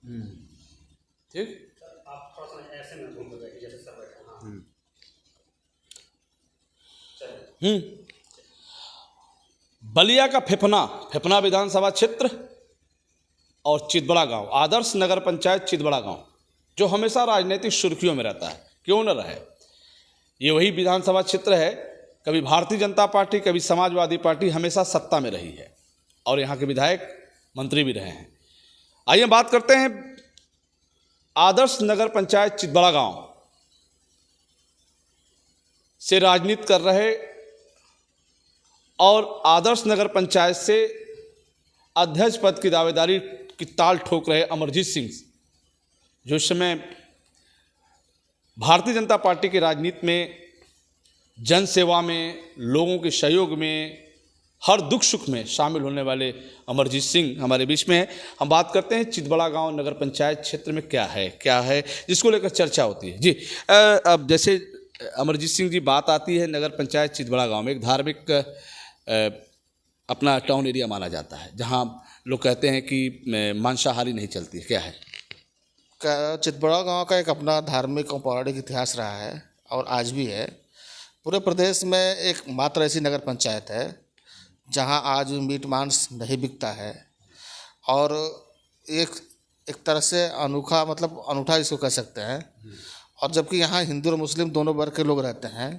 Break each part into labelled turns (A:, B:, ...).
A: ठीक।
B: आप थोड़ा सा ऐसे में घूम के बैठिए जैसे सर बैठे हैं। हाँ चलिए।
A: बलिया का फेफना, फेफना विधानसभा क्षेत्र और चितबड़ा गांव, आदर्श नगर पंचायत चितबड़ा गांव, जो हमेशा राजनीतिक सुर्खियों में रहता है, क्यों न रहे। ये वही विधानसभा क्षेत्र है, कभी भारतीय जनता पार्टी कभी समाजवादी पार्टी हमेशा सत्ता में रही है और यहाँ के विधायक मंत्री भी रहे हैं। आइए बात करते हैं आदर्श नगर पंचायत चितबड़ा गांव से राजनीति कर रहे और आदर्श नगर पंचायत से अध्यक्ष पद की दावेदारी की ताल ठोक रहे अमरजीत सिंह, जो इस समय भारतीय जनता पार्टी की राजनीति में जन सेवा में, लोगों के सहयोग में, हर दुख सुख में शामिल होने वाले अमरजीत सिंह हमारे बीच में है। हम बात करते हैं चितबड़ा गांव नगर पंचायत क्षेत्र में क्या है जिसको लेकर चर्चा होती है। जी अब जैसे अमरजीत सिंह जी, बात आती है नगर पंचायत चितबड़ा गांव में, एक धार्मिक अपना टाउन एरिया माना जाता है, जहां लोग कहते हैं कि मांसाहारी नहीं चलती है, क्या है?
C: चितबड़ा गांव का एक अपना धार्मिक और पौराणिक इतिहास रहा है और आज भी है। पूरे प्रदेश में एक मात्र ऐसी नगर पंचायत है जहां आज मीट मांस नहीं बिकता है और एक तरह से अनूठा इसको कह सकते हैं। और जबकि यहाँ हिंदू और मुस्लिम दोनों वर्ग के लोग रहते हैं,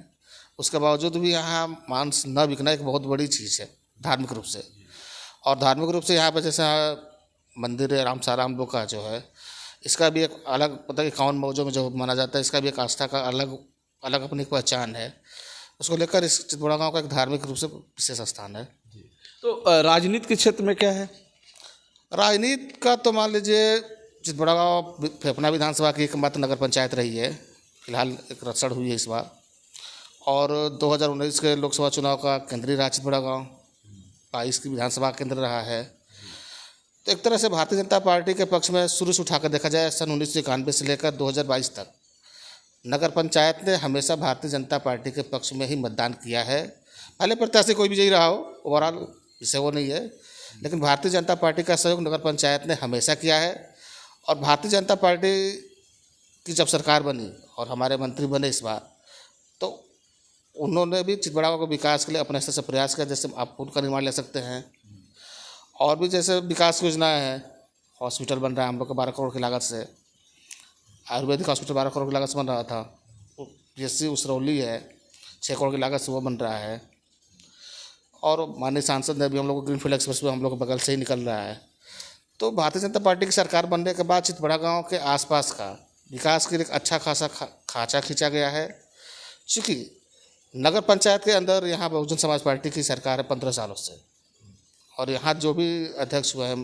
C: उसके बावजूद भी यहाँ मांस न बिकना एक बहुत बड़ी चीज़ है धार्मिक रूप से। और धार्मिक रूप से यहाँ पर जैसे मंदिर है राम साराम लोग का जो है, इसका भी एक अलग पता कि 51 मौजों में जो माना जाता है, इसका भी एक आस्था का अलग अपनी पहचान है। उसको लेकर इस चितबड़ा गांव का एक धार्मिक रूप से विशेष स्थान है।
A: तो राजनीति के क्षेत्र में क्या है?
C: राजनीति का तो मान लीजिए चितबड़ा गांव फेफना विधानसभा की एकमात्र नगर पंचायत रही है। फिलहाल एक रक्षण हुई है इस बार, और 2019 के लोकसभा चुनाव का केंद्रीय रहा चितबड़ा गांव, 22 की विधानसभा केंद्र रहा है। तो एक तरह से भारतीय जनता पार्टी के पक्ष में शुरू से उठाकर देखा जाए सन 1991 से लेकर 2022 तक नगर पंचायत ने हमेशा भारतीय जनता पार्टी के पक्ष में ही मतदान किया है। पहले प्रत्याशी कोई भी यही रहा हो, ओवरऑल विषय वो नहीं है, लेकिन भारतीय जनता पार्टी का सहयोग नगर पंचायत ने हमेशा किया है। और भारतीय जनता पार्टी की जब सरकार बनी और हमारे मंत्री बने इस बार, तो उन्होंने भी चितबड़ा गांव के विकास के लिए अपने स्तर से प्रयास किया। जैसे आप पुल का निर्माण ले सकते हैं, और भी जैसे विकास योजनाएँ हैं, हॉस्पिटल बन रहा है हम लोग का 12 करोड़ की लागत से, आयुर्वेदिक हॉस्पिटल 12 करोड़ की लागत से बन रहा था। PSC उसरौली है 6 करोड़ की लागत से वो बन रहा है। और माननीय सांसद ने भी हम लोग को ग्रीनफील्ड एक्सप्रेस भी हम लोग के बगल से ही निकल रहा है। तो भारतीय जनता पार्टी की सरकार बनने के बाद चितबड़ा गांव के आसपास का विकास के लिए एक अच्छा खासा खांचा खींचा गया है। चूँकि नगर पंचायत के अंदर यहाँ बहुजन समाज पार्टी की सरकार है 15 सालों से, और यहाँ जो भी अध्यक्ष हुए हैं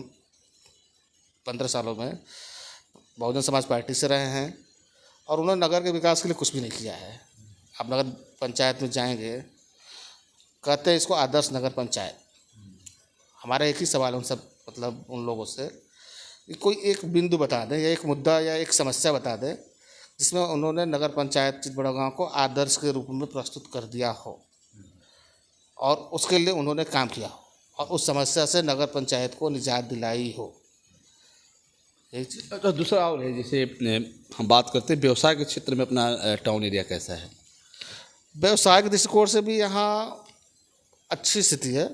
C: 15 सालों में बहुजन समाज पार्टी से रहे हैं, और उन्होंने नगर के विकास के लिए कुछ भी नहीं किया है। आप नगर पंचायत में जाएंगे, कहते हैं इसको आदर्श नगर पंचायत। हमारा एक ही सवाल है उन लोगों से कि कोई एक बिंदु बता दें या एक मुद्दा या एक समस्या बता दें जिसमें उन्होंने नगर पंचायत चितबड़ा गांव को आदर्श के रूप में प्रस्तुत कर दिया हो और उसके लिए उन्होंने काम किया हो और उस समस्या से नगर पंचायत को निजात दिलाई हो।
A: तो दूसरा और है, जैसे हम बात करते हैं व्यवसाय के क्षेत्र में अपना टाउन एरिया कैसा है?
C: व्यवसाय के दृष्टिकोण से भी यहाँ अच्छी स्थिति है,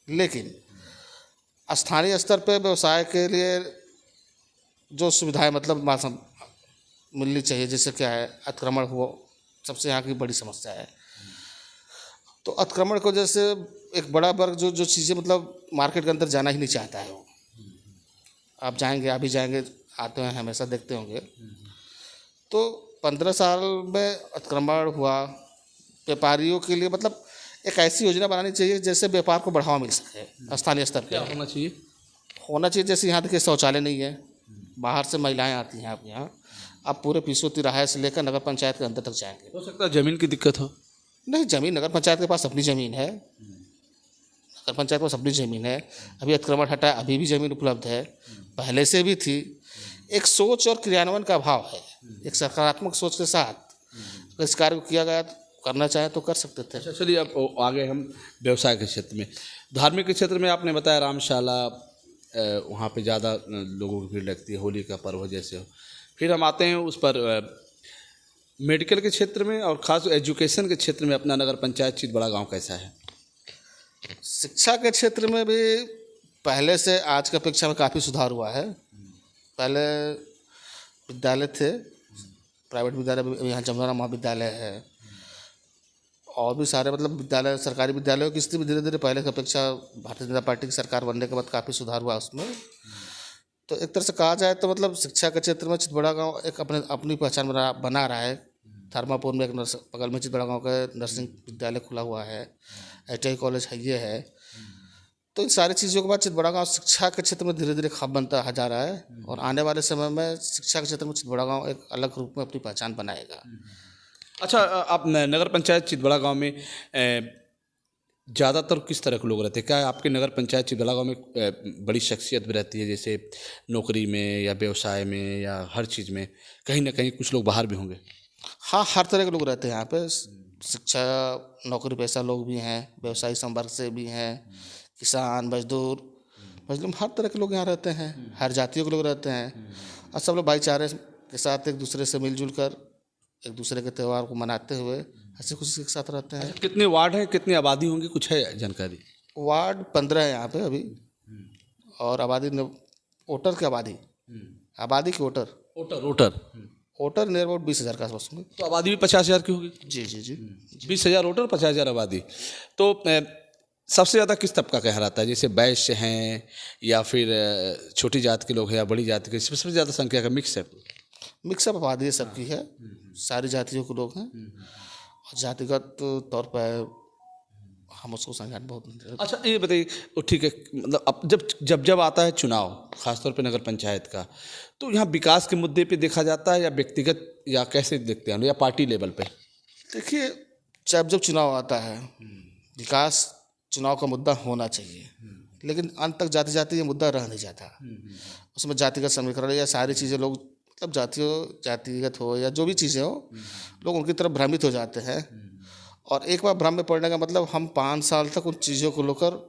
C: लेकिन स्थानीय स्तर पे व्यवसाय के लिए जो सुविधाएं मिलनी चाहिए, जैसे क्या है अतिक्रमण हुआ सबसे यहाँ की बड़ी समस्या है। तो अतिक्रमण को जैसे एक बड़ा वर्ग जो चीज़ें मार्केट के अंदर जाना ही नहीं चाहता है, वो आप जाएंगे, अभी जाएंगे, आते हैं हमेशा देखते होंगे। तो 15 साल में अतिक्रमण हुआ। व्यापारियों के लिए एक ऐसी योजना बनानी चाहिए जैसे व्यापार को बढ़ावा मिल सके स्थानीय स्तर पर।
A: क्या होना चाहिए?
C: जैसे यहाँ देखिए शौचालय नहीं है, बाहर से महिलाएं आती हैं। आप यहाँ आप पूरे पीसो तिराहे से लेकर नगर पंचायत के अंदर तक जाएंगे।
A: हो सकता है ज़मीन की दिक्कत हो।
C: नहीं, ज़मीन नगर पंचायत के पास अपनी ज़मीन है। नगर पंचायत के पास अपनी ज़मीन है। अभी अतिक्रमण हटा, अभी भी ज़मीन उपलब्ध है, पहले से भी थी। एक सोच और क्रियान्वयन का अभाव है। एक सकारात्मक सोच के साथ अगर इस कार्य को किया गया, करना चाहे तो कर सकते थे।
A: अच्छा, चलिए अब आगे हम व्यवसाय के क्षेत्र में, धार्मिक के क्षेत्र में आपने बताया रामशाला, वहाँ पे ज़्यादा लोगों की भीड़ लगती है, होली का पर्व जैसे हो। फिर हम आते हैं उस पर मेडिकल के क्षेत्र में और ख़ास एजुकेशन के क्षेत्र में अपना नगर पंचायत चितबड़ा गांव कैसा है?
C: शिक्षा के क्षेत्र में भी पहले से आज की अपेक्षा में काफ़ी सुधार हुआ है। पहले विद्यालय थे, प्राइवेट विद्यालय भी, यहाँ जमुना महाविद्यालय है और भी सारे मतलब विद्यालय, सरकारी विद्यालयों की स्थिति भी धीरे धीरे पहले की अपेक्षा भारतीय जनता पार्टी की सरकार बनने के बाद काफ़ी सुधार हुआ उसमें। तो एक तरह से कहा जाए तो मतलब शिक्षा के क्षेत्र में चितबड़ा गांव एक अपनी पहचान बना रहा है। थर्मापुर में एक बगल में चितबड़ा गांव का नर्सिंग विद्यालय खुला हुआ है, ITI कॉलेज है, ये है। तो इन सारी चीज़ों के बाद चितबड़ा गांव शिक्षा के क्षेत्र में धीरे धीरे खाप बनता जा रहा है और आने वाले समय में शिक्षा के क्षेत्र में चितबड़ा गांव एक अलग रूप में अपनी पहचान बनाएगा।
A: अच्छा, आप नगर पंचायत चितबड़ा गांव में ज़्यादातर किस तरह के लोग रहते हैं? क्या आपके नगर पंचायत चितबड़ा गांव में बड़ी शख्सियत भी रहती है, जैसे नौकरी में या व्यवसाय में या हर चीज़ में? कहीं ना कहीं कुछ लोग बाहर भी होंगे।
C: हाँ, हर तरह के लोग रहते हैं यहाँ पे। शिक्षा, नौकरी पेशा लोग भी हैं, व्यवसायी संवर्ग से भी हैं, किसान, मजदूर, हर तरह के लोग यहाँ रहते हैं, हर जातियों के लोग रहते हैं और सब लोग भाईचारे के साथ एक दूसरे से मिलजुल कर एक दूसरे के त्यौहार को मनाते हुए हंसी खुशी के साथ रहते हैं।
A: कितने वार्ड हैं, कितनी आबादी होंगी, कुछ है जानकारी?
C: वार्ड 15 है यहाँ पे अभी और आबादी वोटर की आबादी की वोटर नियर अबाउट 20,000 के आसपास होंगे।
A: तो आबादी भी 50,000 की होगी।
C: जी जी जी।
A: 20,000 वोटर, 50,000 आबादी। तो सबसे ज़्यादा किस तबका कहलाता है, जैसे वैश्य हैं या फिर छोटी जात के लोग हैं या बड़ी जाति के? सबसे ज़्यादा संख्या का मिक्स है।
C: मिक्सअप आबादी सबकी है, सारी जातियों के लोग हैं और जातिगत तौर पर हम उसको समझाने बहुत नहीं देते।
A: अच्छा, ये बताइए, तो ठीक है, मतलब अब जब आता है चुनाव, खासतौर पे नगर पंचायत का, तो यहाँ विकास के मुद्दे पे देखा जाता है या व्यक्तिगत, या कैसे देखते हैं, या पार्टी लेवल पे?
C: देखिए, जब चुनाव आता है, विकास चुनाव का मुद्दा होना चाहिए, लेकिन अंत तक जाति ये मुद्दा रह नहीं जाता। उसमें जातिगत समीकरण या सारी चीज़ें लोग मतलब जातिगत हो या जो भी चीज़ें हो, लोग उनकी तरफ भ्रमित हो जाते हैं और एक बार भ्रम में पड़ने का मतलब हम 5 साल तक उन चीज़ों को लेकर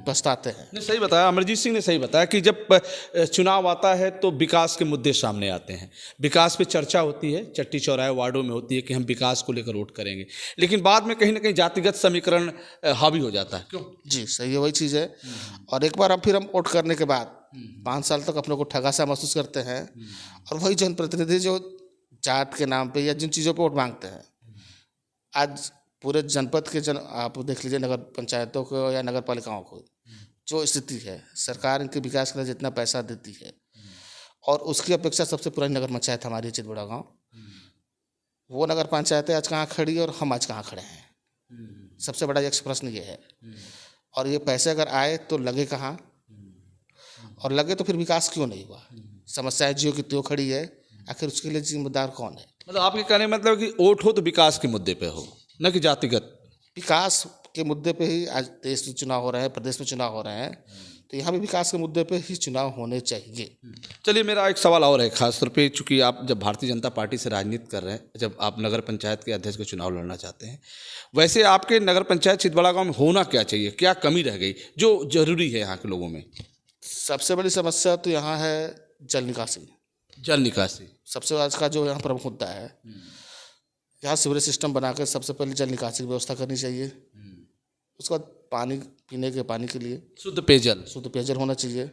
C: पछताते हैं।
A: नहीं, सही बताया, अमरजीत सिंह ने सही बताया कि जब चुनाव आता है तो विकास के मुद्दे सामने आते हैं, विकास पे चर्चा होती है, चट्टी चौराहे वार्डों में होती है कि हम विकास को लेकर वोट करेंगे, लेकिन बाद में कहीं ना कहीं जातिगत समीकरण हावी हो जाता है। क्यों?
C: जी सही है, वही चीज़ है। और एक बार फिर हम वोट करने के बाद 5 साल तक अपने को ठगा सा महसूस करते हैं और वही जनप्रतिनिधि जो जात के नाम पे या जिन चीज़ों पे वोट मांगते हैं, आज पूरे जनपद के आप देख लीजिए, नगर पंचायतों को या नगर पालिकाओं को जो स्थिति है, सरकार इनके विकास के लिए जितना पैसा देती है और उसकी अपेक्षा सबसे पुरानी नगर पंचायत हमारी चितबड़ा गांव, वो नगर पंचायत आज कहाँ खड़ी है और हम आज कहाँ खड़े हैं। सबसे बड़ा एक प्रश्न ये है। और ये पैसे अगर आए तो लगे कहाँ, और लगे तो फिर विकास क्यों नहीं हुआ? समस्याएं जियो की त्यों खड़ी है, आखिर उसके लिए जिम्मेदार कौन है? मतलब
A: आपके कहने मतलब कि वोट हो तो विकास के मुद्दे पे हो, न कि जातिगत।
C: विकास के मुद्दे पे ही आज देश में चुनाव हो रहे हैं, प्रदेश में चुनाव हो रहे हैं, तो यहाँ भी विकास के मुद्दे पे ही चुनाव होने चाहिए।
A: चलिए, मेरा एक सवाल और है, खासतौर पे चूंकि आप जब भारतीय जनता पार्टी से राजनीति कर रहे हैं, जब आप नगर पंचायत के अध्यक्ष का चुनाव लड़ना चाहते हैं, वैसे आपके नगर पंचायत चितबड़ा गाँव में होना क्या चाहिए, क्या कमी रह गई जो जरूरी है यहाँ के लोगों में?
C: सबसे बड़ी समस्या तो यहाँ है जल निकासी। सबसे आज का जो यहाँ प्रमुख मुद्दा है, यहाँ सीवरेज सिस्टम बना कर सबसे पहले जल निकासी की व्यवस्था करनी चाहिए। उसके बाद पीने के पानी के लिए शुद्ध पेयजल होना चाहिए।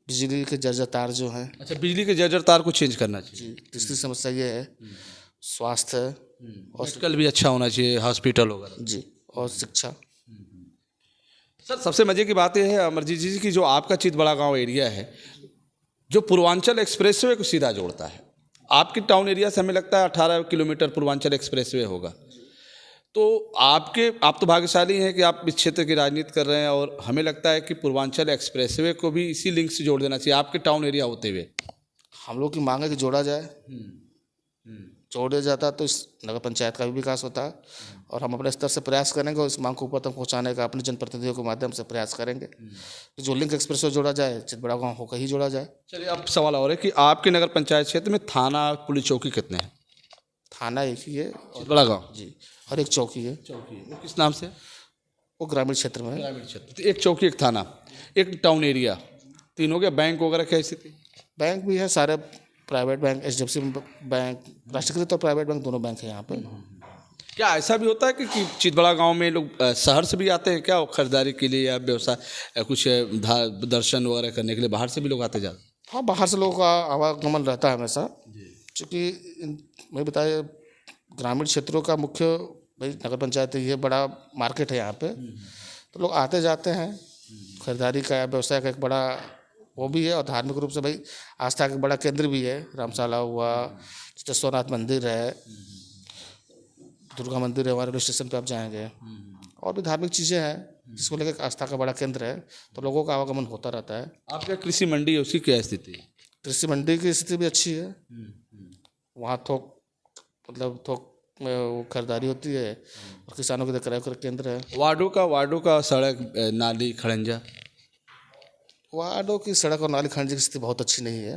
C: बिजली के जर्जर तार जो हैं,
A: अच्छा, बिजली के जर्जर तार को चेंज करना चाहिए।
C: जी। तीसरी समस्या ये है स्वास्थ्य,
A: हॉस्पिटल भी अच्छा होना चाहिए, हॉस्पिटल होगा
C: जी, और शिक्षा।
A: सर, सबसे मज़े की बात यह है अमरजीत जी की जो आपका चितबड़ा गांव एरिया है, जो पूर्वांचल एक्सप्रेसवे को सीधा जोड़ता है, आपकी टाउन एरिया से हमें लगता है 18 किलोमीटर पूर्वांचल एक्सप्रेसवे होगा। तो आप तो भाग्यशाली हैं कि आप इस क्षेत्र की राजनीति कर रहे हैं और हमें लगता है कि पूर्वांचल एक्सप्रेसवे को भी इसी लिंक से जोड़ देना चाहिए आपके टाउन एरिया होते हुए।
C: हम लोग की मांग है कि जोड़ा जाए, जोड़ा जाता तो इस नगर पंचायत का भी विकास होता और हम अपने स्तर से प्रयास करेंगे और इस मांग को ऊपर तक पहुँचाने का अपने जनप्रतिनिधियों के माध्यम से प्रयास करेंगे कि जो लिंक एक्सप्रेस से जोड़ा जाए, चितबड़ा गाँव होकर ही जोड़ा जाए।
A: चलिए, अब सवाल और है कि आपके नगर पंचायत क्षेत्र में थाना, पुलिस चौकी कितने हैं?
C: थाना एक ही है,
A: चितबड़ा गाँव
C: जी, और एक चौकी है।
A: वो किस नाम से?
C: वो ग्रामीण क्षेत्र में है।
A: ग्रामीण क्षेत्र, तो एक चौकी, एक थाना, एक टाउन एरिया, तीन हो गया। बैंक वगैरह क्या स्थिति?
C: बैंक भी है, सारे प्राइवेट बैंक, HDFC बैंक, राष्ट्रीयकृत और प्राइवेट बैंक दोनों बैंक हैं यहाँ पे।
A: क्या ऐसा भी होता है कि चितबड़ा गांव में लोग शहर से भी आते हैं क्या खरीदारी के लिए, या व्यवसाय कुछ दर्शन वगैरह करने के लिए बाहर से भी लोग आते जाते?
C: हाँ, बाहर से लोगों का आवागमन रहता है हमेशा, क्योंकि मैं बताया ग्रामीण क्षेत्रों का मुख्य भाई नगर पंचायत ये बड़ा मार्केट है यहाँ पे, तो लोग आते जाते हैं। खरीदारी का व्यवसाय का एक बड़ा वो भी है, और धार्मिक रूप से भाई आस्था का एक बड़ा केंद्र भी है। रामशाला हुआ, सिद्धेश्वरनाथ मंदिर है, दुर्गा मंदिर है, हमारे रेलवे स्टेशन पे आप जाएंगे, और भी धार्मिक चीज़ें हैं जिसको लेकर आस्था का बड़ा केंद्र है, तो लोगों का आवागमन होता रहता है।
A: आपका कृषि मंडी है, उसकी क्या स्थिति है?
C: कृषि मंडी की स्थिति भी अच्छी है। वहाँ थोक में वो खरीदारी होती है, और किसानों के लिए क्रय विक्रय केंद्र है।
A: वार्डों का सड़क, नाली, खड़ंजा?
C: वार्डों की सड़क और नाली खंड की स्थिति बहुत अच्छी नहीं है,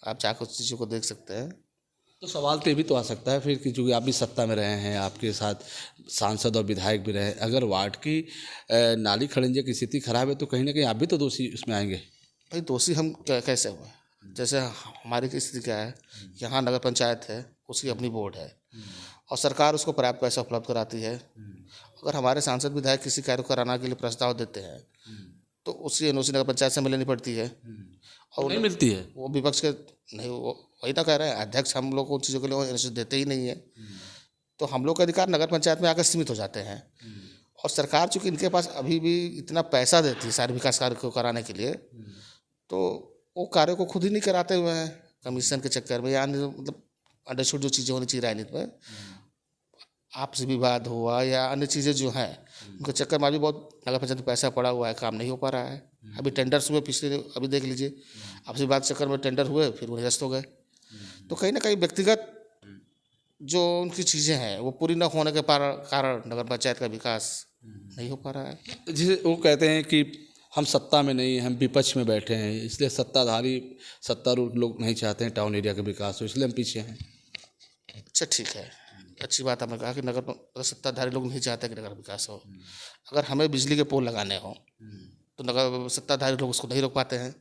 C: आप जाकर उस चीज़ों को देख सकते हैं।
A: तो सवाल तो ये भी तो आ सकता है फिर कि चूँकि आप भी सत्ता में रहे हैं, आपके साथ सांसद और विधायक भी रहे, अगर वार्ड की नाली खड़ंजे की स्थिति खराब है तो कहीं ना कहीं आप भी तो दोषी उसमें आएंगे।
C: भाई दोषी हम कैसे हुए? जैसे हमारी की स्थिति क्या है, यहाँ नगर पंचायत है, उसकी अपनी बोर्ड है, और सरकार उसको पर्याप्त पैसा उपलब्ध कराती है। अगर हमारे सांसद विधायक किसी कार्य को कराने के लिए प्रस्ताव देते हैं तो उसकी एनओसी नगर पंचायत से मिलनी पड़ती है, और
A: नहीं मिलती है।
C: वो विपक्ष के नहीं, वो वही ना कह रहे हैं, अध्यक्ष हम लोग को उन चीज़ों के लिए एनओसी देते ही नहीं है, तो हम लोग के अधिकार नगर पंचायत में आकर सीमित हो जाते हैं। और सरकार चूँकि इनके पास अभी भी इतना पैसा देती है सारे विकास कार्य को कराने के लिए, तो वो कार्य को खुद ही नहीं कराते हुए हैं कमीशन के चक्कर में, या मतलब अंडरस्टूड जो चीज़ें होनी चाहिए राजनीति में, आपसी विवाद हुआ या अन्य चीज़ें जो हैं, उनके चक्कर में अभी बहुत नगर पंचायत में पैसा पड़ा हुआ है, काम नहीं हो पा रहा है। अभी टेंडर्स हुए पिछले, अभी देख लीजिए, आपसी विवाद चक्कर में टेंडर हुए, फिर वो निरस्त हो गए। तो कहीं ना कहीं व्यक्तिगत जो उनकी चीज़ें हैं वो पूरी न होने के कारण नगर पंचायत का विकास नहीं हो पा रहा है।
A: जिसे वो कहते हैं कि हम सत्ता में नहीं, हम विपक्ष में बैठे हैं, इसलिए सत्तारूढ़ लोग नहीं चाहते हैं टाउन एरिया का विकास हो, इसलिए हम पीछे हैं।
C: अच्छा, ठीक है, अच्छी बात आपने कहा कि अगर सत्ताधारी लोग नहीं चाहते कि नगर विकास हो। अगर हमें बिजली के पोल लगाने हो तो नगर सत्ताधारी लोग उसको नहीं रोक पाते हैं।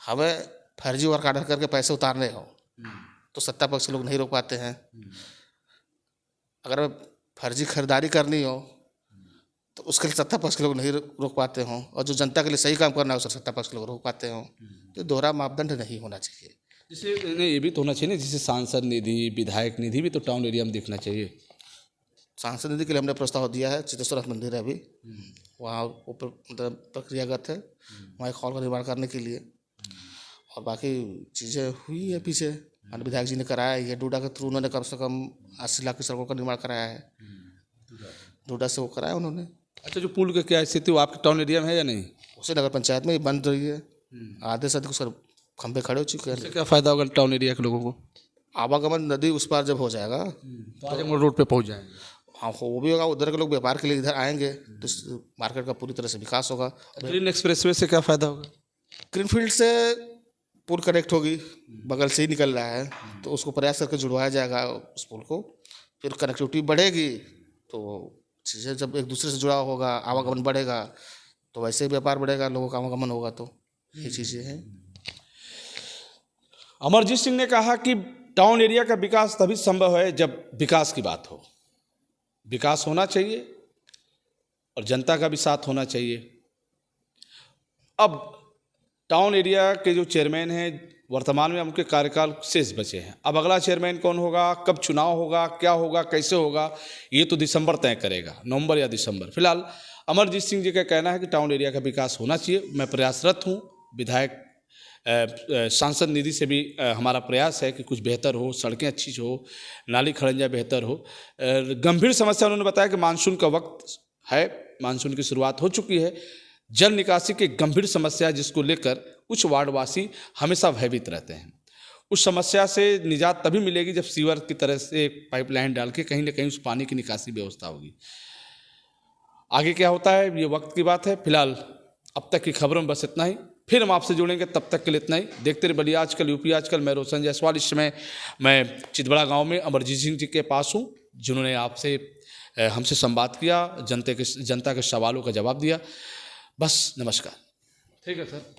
C: हमें फर्जी वर्क ऑर्डर करके पैसे उतारने हो तो सत्ता पक्ष के लोग नहीं रोक पाते हैं। अगर हमें फर्जी खरीदारी करनी हो तो उसके लिए सत्ता पक्ष के लोग नहीं रोक पाते हों, और जो जनता के लिए सही काम करना है उसको सत्ता पक्ष के लोग रोक पाते हों। तो दोहरा मापदंड नहीं होना चाहिए।
A: जिसे नहीं, ये भी तो होना चाहिए ना, जैसे सांसद निधि, विधायक निधि भी तो टाउन एरिया में दिखना चाहिए।
C: सांसद निधि के लिए हमने प्रस्ताव दिया है, सिद्धेश्वरनाथ मंदिर है अभी वहाँ, मतलब प्रक्रियागत है वहाँ एक हॉल का निर्माण करने के लिए, और बाकी चीज़ें हुई है पीछे। माननीय विधायक जी ने कराया है, ये डूडा के थ्रू उन्होंने कम से कम 80 लाख की सड़कों का निर्माण कराया है, डूडा से वो कराया उन्होंने।
A: अच्छा, जो पुल का क्या स्थिति वो आपके टाउन एरिया में है या नहीं?
C: उसे नगर पंचायत में ही बन रही है, आधे से अधिक उसका खंभे खड़े हो चुके हैं।
A: इससे क्या फ़ायदा होगा टाउन एरिया के लोगों को?
C: आवागमन नदी उस पार जब हो जाएगा
A: तो आजमगढ़ रोड पे पहुंच जाएंगे।
C: हाँ, वो भी होगा, उधर के लोग व्यापार के लिए इधर आएंगे तो इस मार्केट का पूरी तरह से विकास होगा।
A: ग्रीन एक्सप्रेसवे से क्या फ़ायदा होगा?
C: ग्रीनफील्ड से पुल कनेक्ट होगी, बगल से ही निकल रहा है, तो उसको प्रयास करके जुड़वाया जाएगा उस पुल को, फिर कनेक्टिविटी बढ़ेगी, तो चीज़ें जब एक दूसरे से जुड़ा होगा, आवागमन बढ़ेगा, तो वैसे ही व्यापार बढ़ेगा, लोगों का आवागमन होगा, तो ये चीज़ें हैं।
A: अमरजीत सिंह ने कहा कि टाउन एरिया का विकास तभी संभव है जब विकास की बात हो। विकास होना चाहिए और जनता का भी साथ होना चाहिए। अब टाउन एरिया के जो चेयरमैन हैं वर्तमान में उनके कार्यकाल शेष बचे हैं। अब अगला चेयरमैन कौन होगा, कब चुनाव होगा, क्या होगा, कैसे होगा, ये तो दिसंबर तय करेगा, नवंबर या दिसंबर। फिलहाल अमरजीत सिंह जी का कहना है कि टाउन एरिया का विकास होना चाहिए। मैं प्रयासरत हूँ, विधायक सांसद निधि से भी हमारा प्रयास है कि कुछ बेहतर हो, सड़कें अच्छी हो, नाली खड़ंजा बेहतर हो। गंभीर समस्या उन्होंने बताया कि मानसून का वक्त है, मानसून की शुरुआत हो चुकी है, जल निकासी की गंभीर समस्या जिसको लेकर कुछ वार्डवासी हमेशा भयभीत रहते हैं। उस समस्या से निजात तभी मिलेगी जब सीवर की तरह से पाइपलाइन डाल के कहीं ना कहीं उस पानी की निकासी व्यवस्था होगी। आगे क्या होता है ये वक्त की बात है। फिलहाल अब तक की खबरों में बस इतना ही, फिर हम आपसे जुड़ेंगे, तब तक के लिए इतना ही। देखते रहिए बलिया आजकल, यूपी आजकल। मैं रोशन जायसवाल, इस समय मैं चितबड़ा गांव में अमरजीत सिंह जी के पास हूं, जिन्होंने आपसे हमसे संवाद किया, जनता के सवालों का जवाब दिया। बस नमस्कार। ठीक है सर।